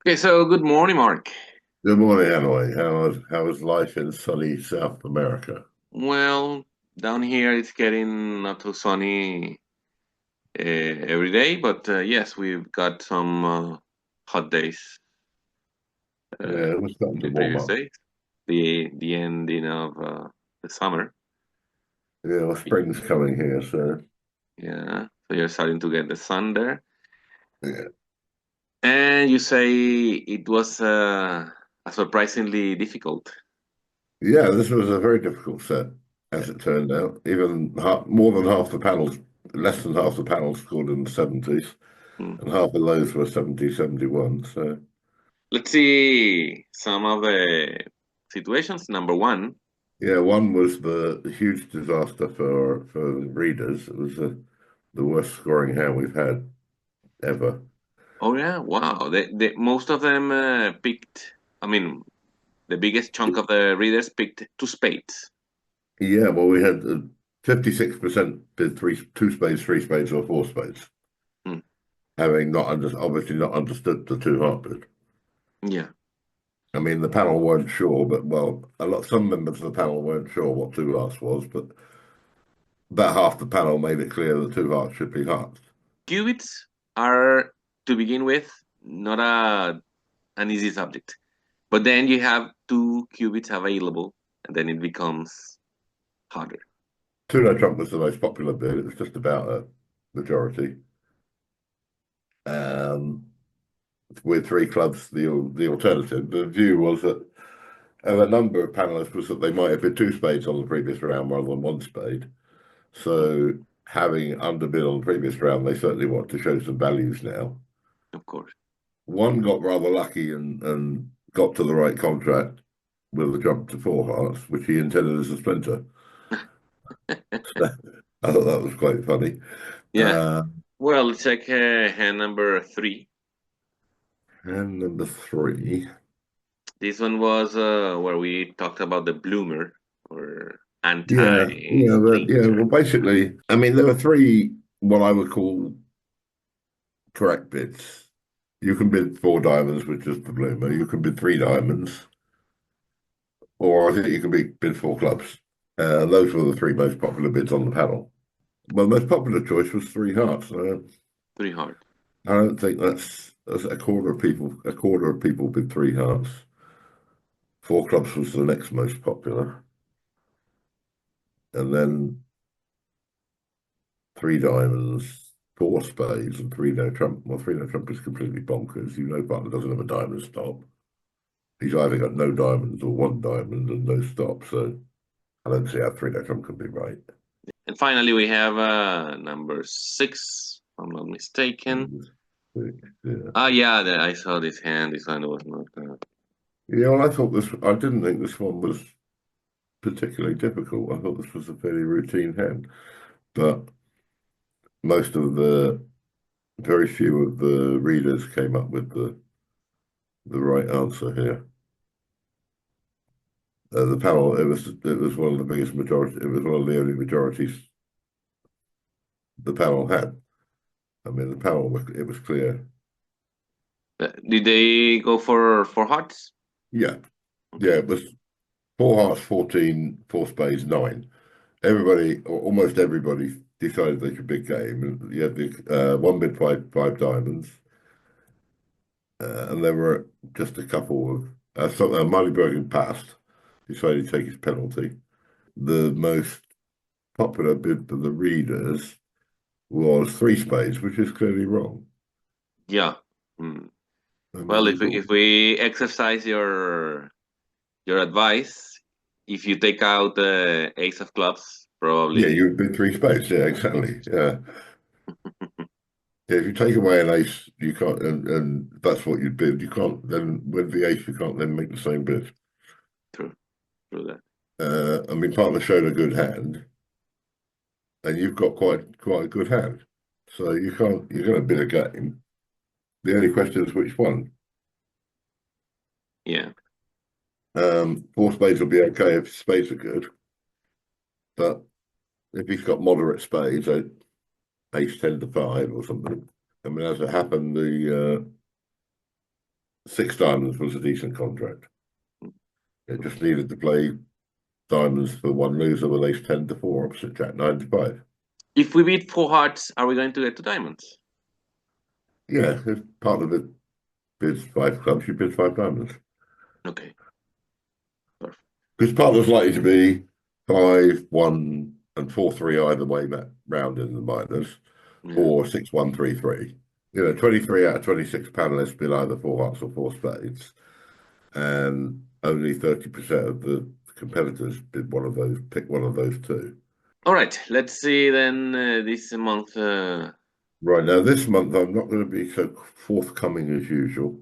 Okay, so good morning, Mark. Good morning, Hanoi. How is life in sunny South America? Well, down here it's getting not too sunny every day, but yes, we've got some hot days Yeah, it was starting in to the warm previous up. days. The ending of the summer. Yeah, well, spring's coming here, so Yeah, so you're starting to get the sun there, yeah. and you say it was a surprisingly difficult. Yeah, this was a very difficult set, as it turned out. Even more than half the panels, less than half the panels scored in the 70s, Hmm. and half of those were 70, 71. So, Let's see some of the situations. Number one. yeah, one was the huge disaster for the readers. It was the worst scoring hand we've had ever. Oh yeah, wow. Most of them picked. I mean, the biggest chunk of the readers picked two spades. Yeah, well, we had 56% did two spades, three spades, or four spades, Hmm. having obviously not understood the two hearted. Yeah, I mean, the panel weren't sure, but well, some members of the panel weren't sure what two hearts was, but about half the panel made it clear that two hearts should be hearts. qubits are to begin with not an easy subject, but then you have two qubits available, and then it becomes harder. Two no trump was the most popular bid. It was just about a majority. Um, with three clubs, the alternative, the view was that a number of panelists was that they might have bid two spades on the previous round rather than one spade. Hmm. So having underbid on the previous round, they certainly want to show some values now. Of course. One got rather lucky and got to the right contract with a jump to four hearts, which he intended as a splinter. I thought that was quite funny. Yeah. Uh, Well, let's check hand number three. and number three. This one was where we talked about the bloomer or Yeah, anti-splinter. well, basically, I mean, there were three what I would call correct bids. You can bid four diamonds, which is the bloomer. You can bid three diamonds, or I think you can bid four clubs. Those were the three most popular bids on the panel. Well, the most popular choice was three hearts. Three hard. I don't think that's a quarter of people. A quarter of people bid three hearts. Four clubs was the next most popular, and then three diamonds, four spades, and three no trump. Well, three no trump is completely bonkers. You know, partner doesn't have a diamond stop. He's either got no diamonds or one diamond and no stop. So I don't see how three no trump can be right. And finally, we have number six, if I'm not mistaken. Yeah. Ah, yeah, I saw this hand. This one was not. Yeah, well, I thought this. I didn't think this one was particularly difficult. I thought this was a fairly routine hand, but most of the very few of the readers came up with the right answer here. The panel, it was one of the biggest majority. It was one of the only majorities the panel had. I mean, the panel it was clear. Did they go for hearts? Yeah, yeah, Okay. it was four hearts, 14, four spades, nine. Everybody, or almost everybody, decided they could big game. And you had the one bid five diamonds, and there were just a couple of Marley Bergen passed, decided to take his penalty. The most popular bid for the readers was three spades, which is clearly wrong. Yeah. Hmm. I mean, Well, you got if we exercise your advice, if you take out the ace of clubs, yeah, probably you would bid three spades. Yeah, exactly. Yeah. Yeah, if you take away an ace, you can't, and that's what you'd bid. You can't then with the ace, you can't then make the same bid. true, true that. I mean, partner showed a good hand, and you've got quite a good hand, so you can't. You're going to bid a game. The only question is which one. Yeah. Four spades will be okay if spades are good, but if he's got moderate spades, ace 10 to 5 or something. I mean, as it happened, six diamonds was a decent contract. It just needed to play diamonds for one loser with ace 10 to 4 opposite jack 9 to 5. If we beat four hearts, are we going to get to diamonds? Yeah, if part of it bids five clubs, you bid five diamonds. Okay, perfect. Because partner's likely to be 5, 1, and 4, 3 either way round in the minors, Yeah. or 6, 1, 3, 3. 23 out of 26 panelists bid either four hearts or four spades, and only 30% of the competitors bid one of those, pick one of those two. All right, let's see then this month. Right now, this month I'm not going to be so forthcoming as usual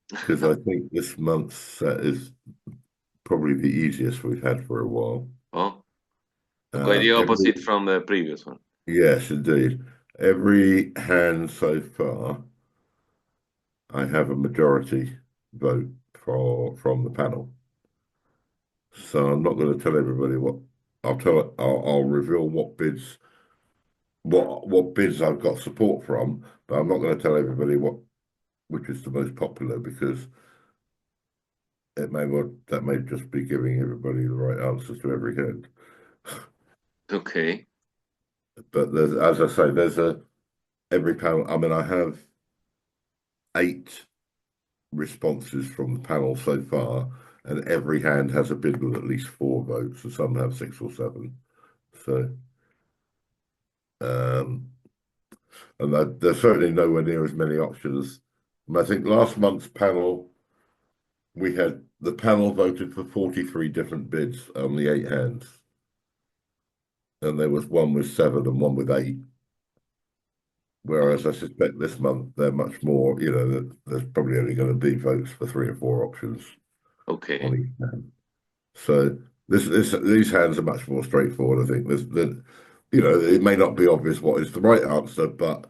because I think this month's set is probably the easiest we've had for a while. Oh, quite the Every opposite from the previous one. Yes, indeed. Every hand so far, I have a majority vote from the panel. So I'm not going to tell everybody what I'll reveal what bids I've got support from, but I'm not going to tell everybody which is the most popular because that may just be giving everybody the right answers to every hand. Okay. But there's, as I say, every panel. I mean, I have 8 responses from the panel so far, and every hand has a bid with at least 4 votes, and some have 6 or 7. So, um, and there's certainly nowhere near as many options. And I think last month's panel, the panel voted for 43 different bids on the 8 hands, and there was one with 7 and one with 8. Whereas I suspect this month they're much more. There's probably only going to be votes for 3 or 4 options on Okay. each hand. So these hands are much more straightforward. I think it may not be obvious what is the right answer, but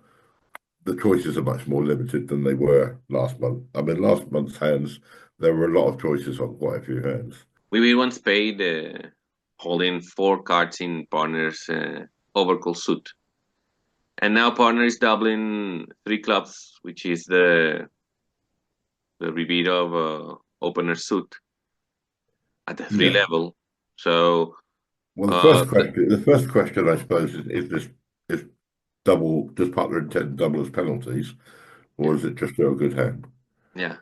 the choices are much more limited than they were last month. I mean, last month's hands, there were a lot of choices on quite a few hands. We beat one spade, holding four cards in partner's overcall suit. And now partner is doubling three clubs, which is the repeat of opener suit at the three Yeah. level. So Well, uh, the first question, I suppose, is double does partner intend double as penalties, or yeah, is it just a good hand? yeah,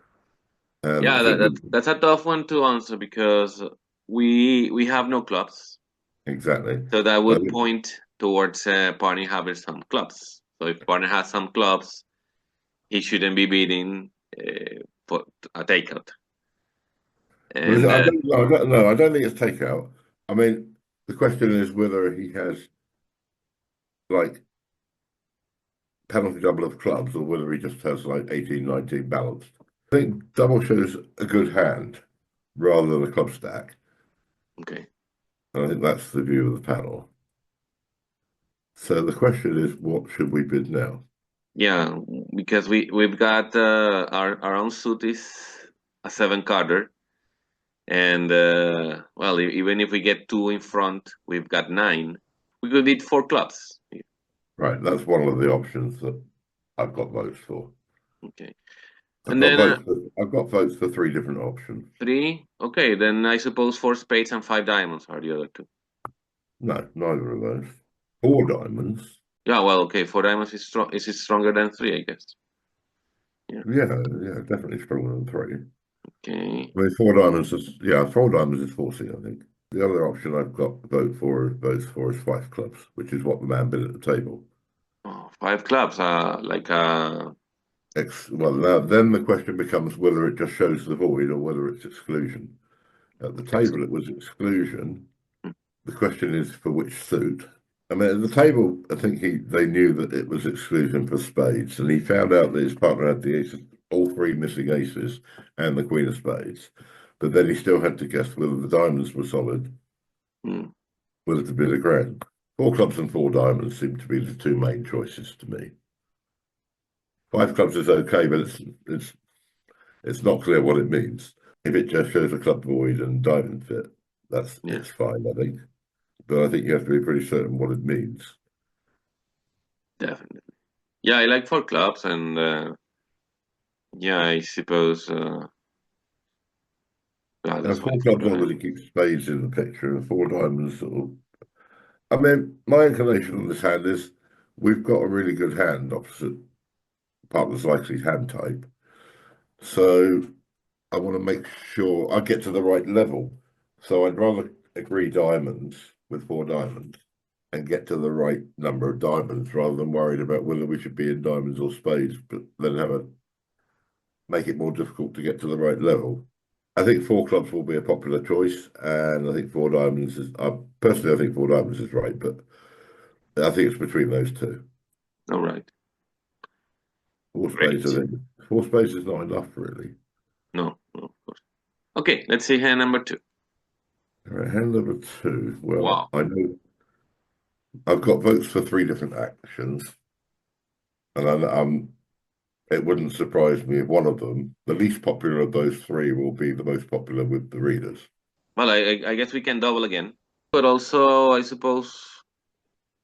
And I yeah. think That's a tough one to answer because we have no clubs, exactly. so that I would think, point towards partner having some clubs. So if partner has some clubs, he shouldn't be bidding for a takeout. well, And I don't know. I don't think it's takeout. I mean, the question is whether he has like penalty double of clubs or whether he just has like 18, 19 balanced. I think double shows a good hand rather than a club stack. okay, And I think that's the view of the panel. So the question is, what should we bid now? yeah, because we've got our own suit is a seven carder, and well, even if we get two in front, we've got nine. We could beat four clubs. Right, that's one of the options that I've got votes for. Okay, and then I've got votes for 3 different options. three. Okay, then I suppose four spades and five diamonds are the other two. No, neither of those. 4 diamonds. Yeah, well, okay, four diamonds is strong. Is it stronger than three? I guess. Yeah. Yeah, definitely stronger than 3. Okay. I mean, 4 diamonds is, yeah, 4 diamonds is forcing, I think. The other option I've got votes for is 5 clubs, which is what the man bid at the table. Oh, five clubs. Like Well, now then the question becomes whether it just shows the void or whether it's exclusion. At the table, it was exclusion. mm, The question is for which suit. I mean, at the table, I think they knew that it was exclusion for spades, and he found out that his partner had the aces, all 3 missing aces, and the queen of spades. But then he still had to guess whether the diamonds were solid, mm, whether to bid a grand. 4 clubs and 4 diamonds seem to be the 2 main choices to me. 5 clubs is okay, but it's not clear what it means. If it just shows a club void and diamond fit, yeah, it's fine, I think. But I think you have to be pretty certain what it means. definitely. Yeah, I like four clubs, and Yeah, I suppose. Well, Now, let's four wait for clubs that. already keeps spades in the picture, and four diamonds sort of. I mean, my inclination on this hand is we've got a really good hand opposite partner's likely hand type. So I want to make sure I get to the right level. So I'd rather agree diamonds with four diamonds and get to the right number of diamonds rather than worried about whether we should be in diamonds or spades, but then make it more difficult to get to the right level. I think four clubs will be a popular choice, and I think four diamonds is. Personally, I think four diamonds is right, but I think it's between those two. All right. Four spades, I Great. think. Four spades is not enough, really. No, no, of course. Okay, let's see hand number two. All right, hand number two. Well, Wow. I know I've got votes for three different actions, and it wouldn't surprise me if one of them, the least popular of those three, will be the most popular with the readers. Well, I guess we can double again. But also, I suppose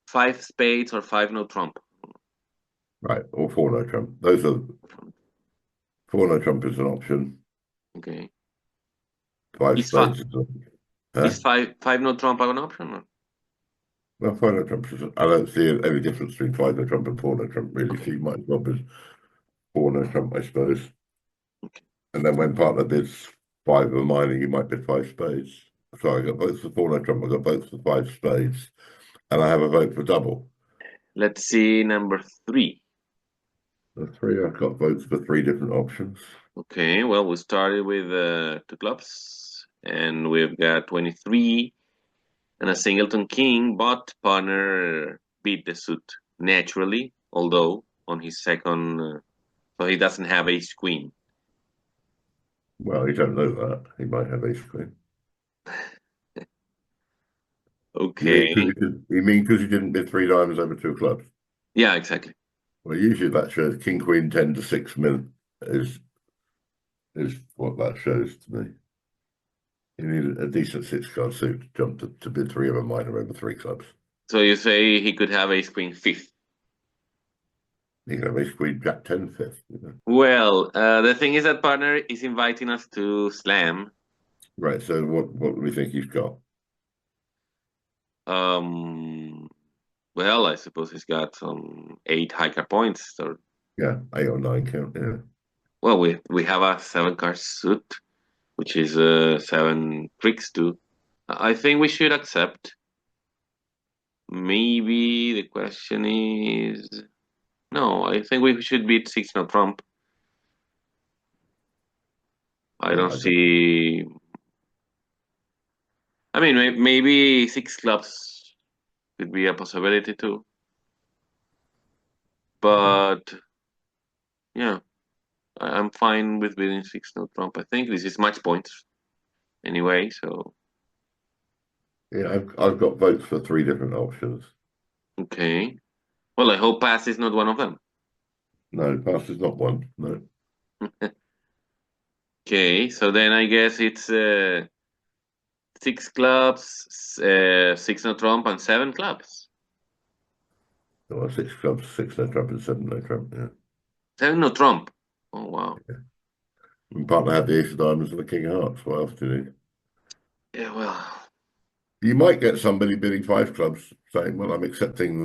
five spades or five no trump. Right, or four no trump. Those are four no trump is an option. Okay. Five Is five spades is an huh? is five no trump an option? Or? Well, five no trump is. I don't see any difference between five no trump and four no trump really. So Okay. you might as well be four no trump, I suppose. Okay. And then when partner bids five of a minor, you might bid five spades. So I got votes for four no trump. I got votes for five spades, and I have a vote for double. Let's see number three. The three, I've got votes for three different options. Okay, well, we started with two clubs, and we've got 23 and a singleton king, but partner beat the suit naturally, although on his second, so he doesn't have ace queen. Well, you don't know that. He might have ace queen. Okay, You mean because he didn't bid three diamonds over two clubs? yeah, exactly. Well, usually that shows king queen 10 to 6 min is what that shows to me. You need a decent six card suit to jump to bid three of a minor over three clubs. So you say he could have ace queen fifth. You can have ace queen jack 10 fifth. You know? Well, the thing is that partner is inviting us to slam. Right. So what do we think he's got? Um, well, I suppose he's got some eight high card points. Or Yeah, eight or nine count. Yeah. well, we have a seven card suit, which is seven tricks too. I think we should accept. Maybe the question is no. I think we should beat six no trump. I Yeah, don't I don't. see. I mean, maybe six clubs could be a possibility too. Yeah. But yeah, I'm fine with beating six no trump. I think this is match points anyway. So Yeah, I've got votes for three different options. okay. Well, I hope pass is not one of them. No, pass is not one. No. Okay, so then I guess it's six clubs, six no trump, and seven clubs. Well, six clubs, six no trump and seven no trump. Yeah. Seven no trump. Oh wow. And partner had the ace of diamonds and the king of hearts. What else do you need? Yeah, well, You might get somebody bidding five clubs saying, "Well, I'm accepting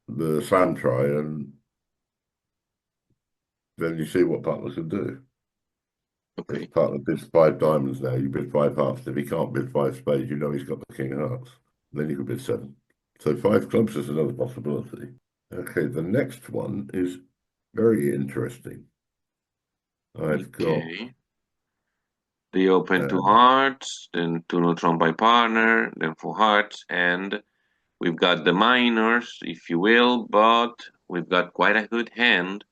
the slam try," and then you see what partner can do. okay. If partner bids five diamonds now, you bid five hearts. If he can't bid five spades, you know he's got the king of hearts. Then you can bid seven. So five clubs is another possibility. Okay, the next one is very interesting. I've got Okay. They open two uh, hearts, then two no trump by partner, then four hearts, and we've got the minors, if you will, but we've got quite a good hand.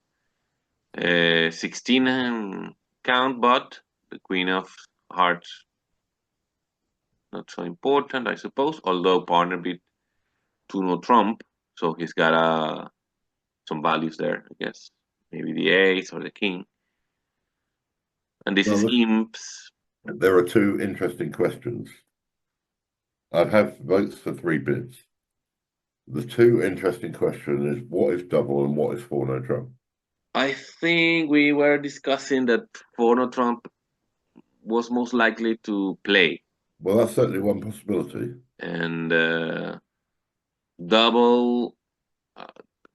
16 count, but the queen of hearts not so important, I suppose. Although partner beat two no trump, so he's got some values there, I guess. Maybe the ace or the king. And this well, is imps. there are two interesting questions. I have votes for three bids. The two interesting questions is what is double and what is four no trump. I think we were discussing that Forno Trump was most likely to play, Well, that's certainly one possibility. and double. Uh,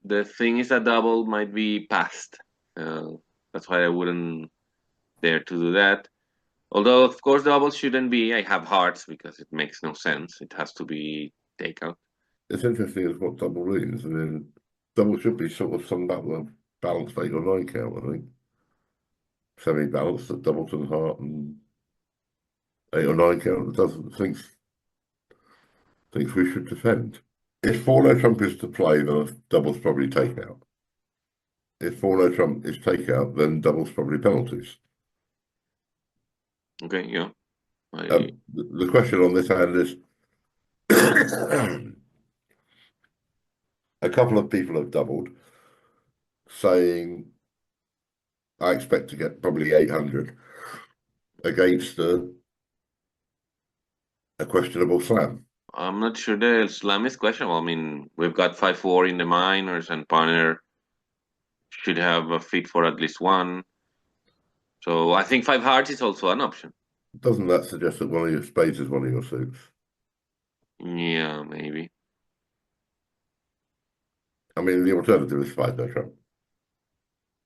the thing is that double might be passed. Uh, that's why I wouldn't dare to do that. Although, of course, double shouldn't be. I have hearts because it makes no sense. It has to be takeout. It's interesting as what double means. I mean, double should be sort of some balanced 8 or 9 count, I think. Semi-balanced at Doubleton Heart and 8 or 9 count doesn't thinks we should defend. If 4-no trump is to play, then double's probably takeout. If 4-no trump is takeout, then double's probably penalties. Okay, yeah. I The question on this hand is a couple of people have doubled, saying I expect to get probably 800 against a questionable slam. I'm not sure the slam is questionable. I mean, we've got 5-4 in the minors, and partner should have a fit for at least one. So I think five hearts is also an option. Doesn't that suggest that one of your spades is one of your suits? Yeah, maybe. I mean, the alternative is 5-no trump.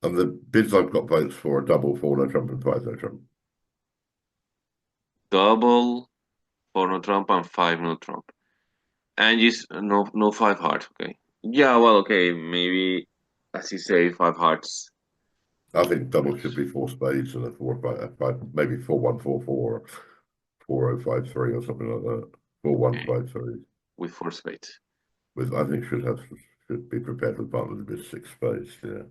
And the bids I've got votes for are double 4-no trump and 5-no trump. Double for no Trump and five no Trump. And you no five hearts. Okay. Yeah. Well. Okay. Maybe as you say, five hearts. I think double should be 4 spades and a 4-5, maybe 4-1-4-4, 4-0-5-3 or something like that. 4-1-5-3. With four spades. With I think should be prepared with partners with 6 spades. Yeah.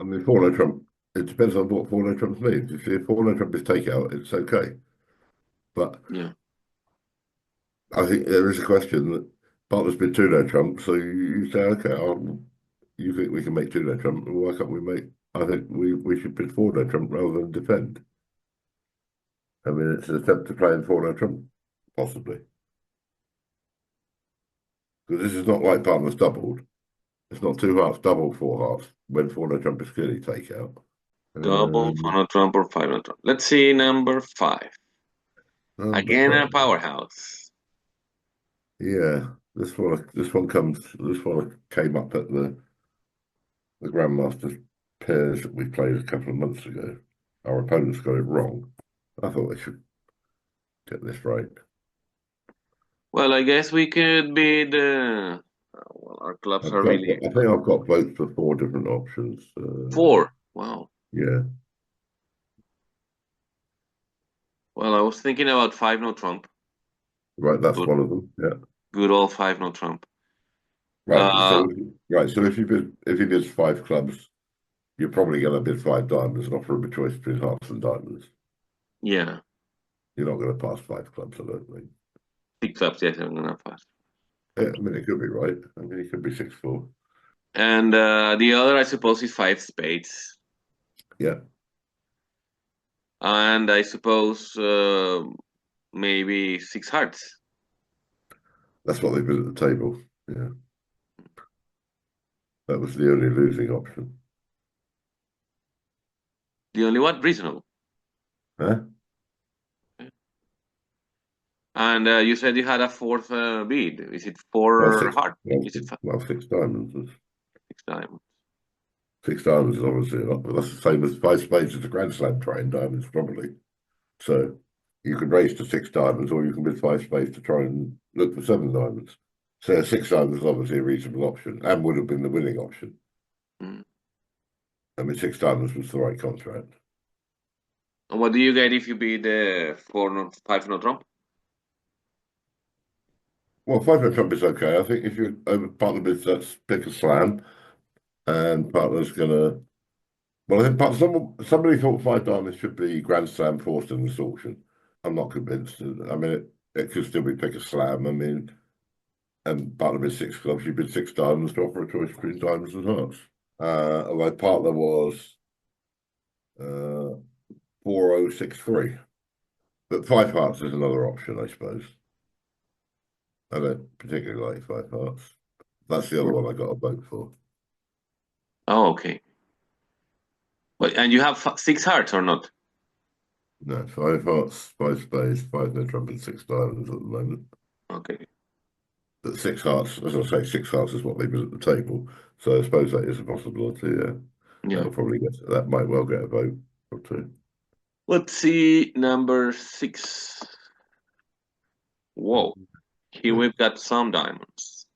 I mean, 4-no trump. It depends on what 4-no trump means. If 4-no trump is takeout, it's okay. But Yeah. I think there is a question that partners bid 2-no trump. So you say, okay, you think we can make 2-no trump? Why can't we make? I think we should bid 4-no trump rather than defend. I mean, it's an attempt to play in 4-no trump, possibly. Because this is not like partners doubled. It's not 2 hearts double 4 hearts when 4-no trump is clearly takeout. Double for Um, no Trump or five no Trump. Let's see number five. number Again, a 5. powerhouse. Yeah, this one came up at the Grandmasters pairs that we played a couple of months ago. Our opponents got it wrong. I thought they should get this right. Well, I guess we could be the. Well, our clubs are really I think I've got votes for 4 different options. four. Wow. Yeah, Well, I was thinking about five no Trump. right. That's Good, one of them. Yeah, good old five no Trump. right. Uh, So if you bid 5 clubs, you're probably going to bid 5 diamonds and offer them a choice between hearts and diamonds. yeah, You're not going to pass 5 clubs, I don't think. six clubs. Yes, I'm gonna pass. Yeah, I mean, it could be right. I mean, it could be 6-4. And the other, I suppose, is five spades. Yeah, And I suppose maybe six hearts. that's what they bid at the table. Yeah, that was the only losing option. The only one reasonable. Huh? And you said you had a fourth bid. Is it Well, four heart? Is it 6 diamonds. 6 diamond? 6 diamonds is obviously a lot, but that's the same as 5 spades as a Grand Slam try in diamonds, probably. So you can raise to 6 diamonds, or you can bid 5 spades to try and look for 7 diamonds. So 6 diamonds is obviously a reasonable option and would have been the winning option. Mm. I mean, 6 diamonds was the right contract. And what do you get if you bid four no five no Trump? Well, 5-no trump is okay. I think if you over partner bids, that's pick a slam, and partner's gonna. Well, I think somebody thought 5 diamonds should be Grand Slam forced in this auction. I'm not convinced. I mean, it could still be pick a slam. I mean, and partner bid 6 clubs, you bid 6 diamonds to offer a choice between diamonds and hearts. My partner was 4063, but 5 hearts is another option, I suppose. I don't particularly like 5 hearts. That's the other one I got a vote for. Oh, okay. But and you have six hearts or not? No, five hearts, five spades, five no trump, and six diamonds at the moment. Okay. But six hearts, as I say, six hearts is what they put at the table. So I suppose that is a possibility. Yeah, Yeah. that might well get a vote or two. Let's see number six. Whoa. Here Six. we've got some diamonds.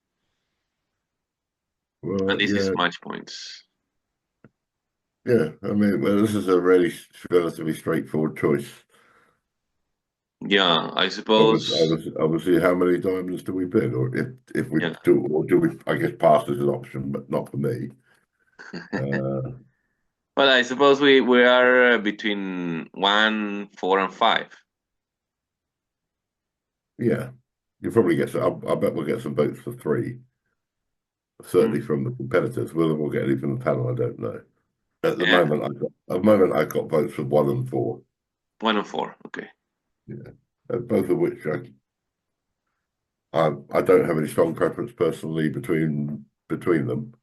And Well, this is yeah, match points. yeah. I mean, well, this is a relatively straightforward choice. Yeah, I suppose. Obviously, how many diamonds do we bid, or if we Yeah. do, or do we? I guess pass is an option, but not for me. Uh, Well, I suppose we are between one, four, and five. yeah, you probably get some. I bet we'll get some votes for three. Certainly Mm. from the competitors. Whether we'll get any from the panel, I don't know. Yeah, At the moment, I've got votes for one and four. one and four. Okay. Yeah, both of which I don't have any strong preference personally between them.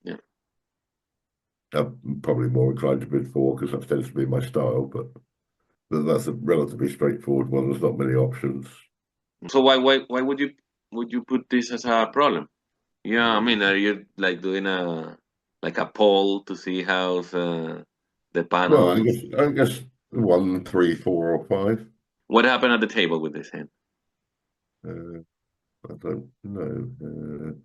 Yeah. I'm probably more inclined to bid four because that tends to be my style, but that's a relatively straightforward one. There's not many options. So why would you put this as a problem? Yeah, I mean, are you like doing a poll to see how's the Well, panels? I guess one, three, four, or five. What happened at the table with this hand? Uh, I don't know.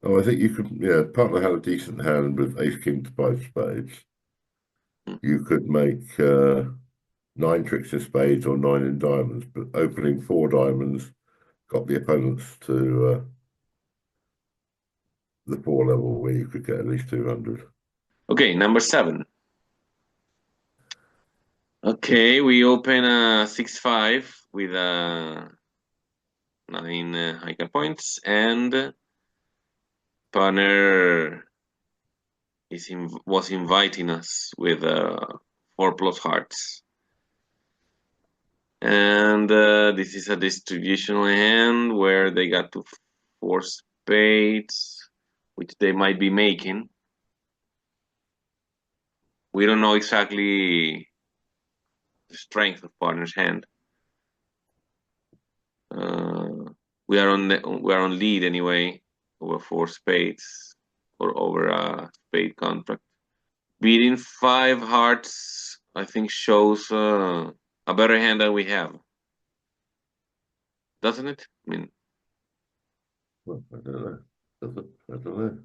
Oh, I think you could. Yeah, partner had a decent hand with ace king to five spades. Hmm. You could make nine tricks in spades or nine in diamonds, but opening four diamonds got the opponents to the four level where you could get at least 200. Okay, number seven. Okay, we open a 6-5 with nine high card points, and partner was inviting us with four plus hearts. And this is a distributional hand where they got to four spades, which they might be making. We don't know exactly the strength of partner's hand. Uh, we are on lead anyway over four spades or over a spade contract. Beating five hearts, I think, shows a better hand than we have, doesn't it? I mean, Well, I don't know. I don't know.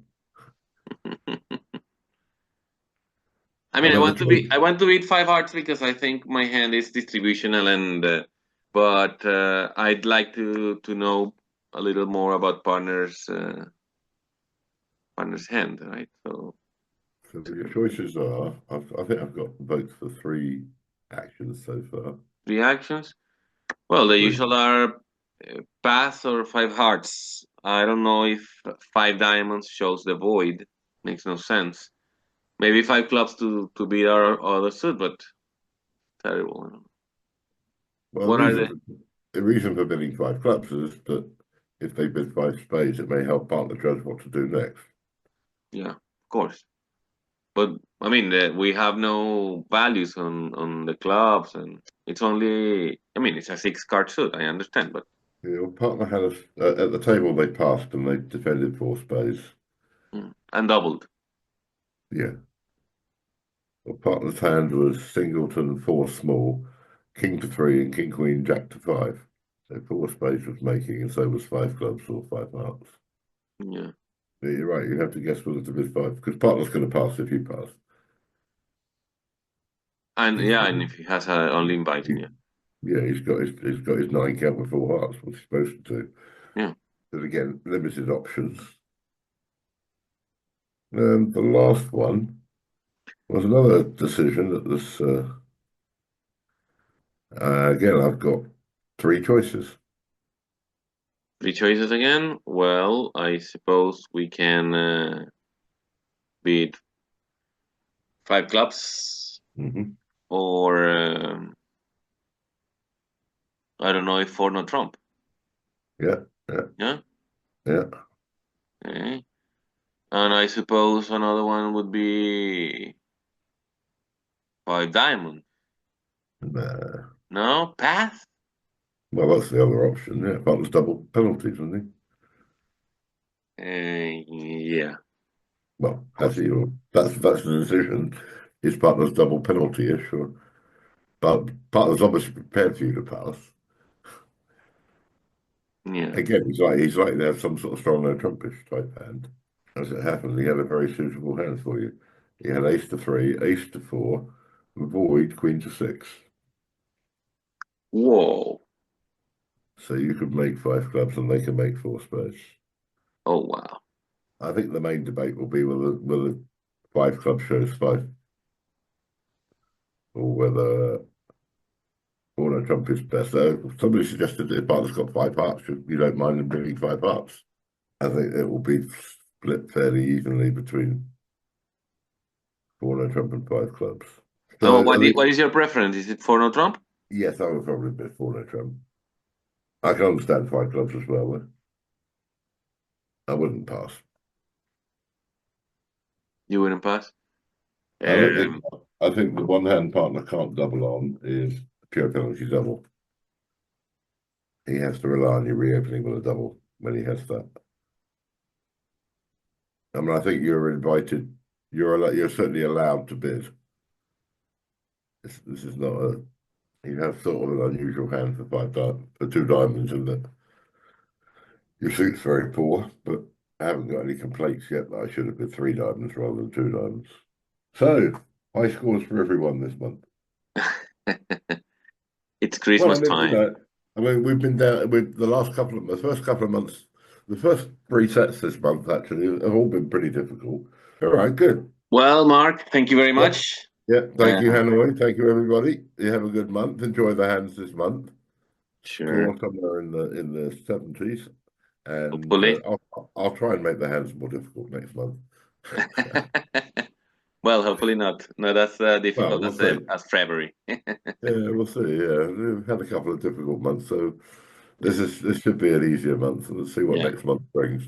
I I mean, mean, the choice. I want to beat five hearts because I think my hand is distributional, and but I'd like to know a little more about partner's hand, right? So So your choices are. I think I've got votes for three actions so far. reactions. Well, the Three. usual are pass or five hearts. I don't know if five diamonds shows the void. Makes no sense. Maybe five clubs to beat our other suit, but terrible. Well, What are the? the reason for bidding five clubs is that if they bid five spades, it may help partner judge what to do next. Yeah, of course. But I mean, we have no values on the clubs, and it's only. I mean, it's a six card suit. I understand, but Partner had us at the table. They passed and they defended four spades. and doubled. Yeah. Well, partner's hand was singleton, four small, king to three, and king queen, jack to five. So four spades was making, and so was five clubs or five hearts. Yeah, Yeah, you're right. You have to guess whether to bid five because partner's going to pass if you pass. and He's yeah, got, and if he has a only inviting, he, yeah, yeah, he's got his nine count with four hearts. What's he supposed to do? yeah. But again, limited options. The last one was another decision that was again. I've got three choices. Three choices again. Well, I suppose we can beat five clubs, Hmm. or I don't know if four no trump. Yeah, yeah, Yeah. yeah. Okay. And I suppose another one would be Five diamond. Nah. No path. Well, that's the other option. Yeah, partners double penalties, isn't he? Yeah, of Well, has course. he? Or that's the decision. His partner's double penalty-ish, or but partner's obviously prepared for you to pass. Yeah. Again, he's like to have some sort of strong no trumpish type hand. As it happened, he had a very suitable hand for you. He had ace to three, ace to four, void, queen to six. Whoa. So you could make five clubs and they can make four spades. Oh wow. I think the main debate will be whether five club shows five or whether Corner Trump is best. Somebody suggested that if partner's got five hearts, you don't mind them bringing five hearts. I think it will be split fairly evenly between Corner Trump and five clubs. Oh, So I think, what is your preference? Is it for no Trump? yes, I would probably be Corner Trump. I can understand five clubs as well, though. I wouldn't pass. You wouldn't pass. I don't think. Um, I think the one hand partner can't double on is pure penalty double. He has to rely on you reopening with a double when he has that. I mean, I think you're invited. You're certainly allowed to bid. This is not a. You have sort of an unusual hand for for two diamonds, in that your suit's very poor. But I haven't got any complaints yet that I should have bid three diamonds rather than two diamonds. So high scores for everyone this month. it's Well, Christmas time. we've been down with the first couple of months, the first three sets this month actually have all been pretty difficult. All right, good. Well, Mark, thank you very Yeah, much. yeah. Thank you, Uh, Hanoi. Thank you, everybody. You have a good month. Enjoy the hands this month. sure. Score somewhere in the 70s, and Hopefully. I'll try and make the hands more difficult next month. Well, hopefully not. Not as Well, difficult we'll see. as February. Yeah, we'll see. Yeah, we've had a couple of difficult months, so this should be an easier month, and let's see what Yeah. next month brings.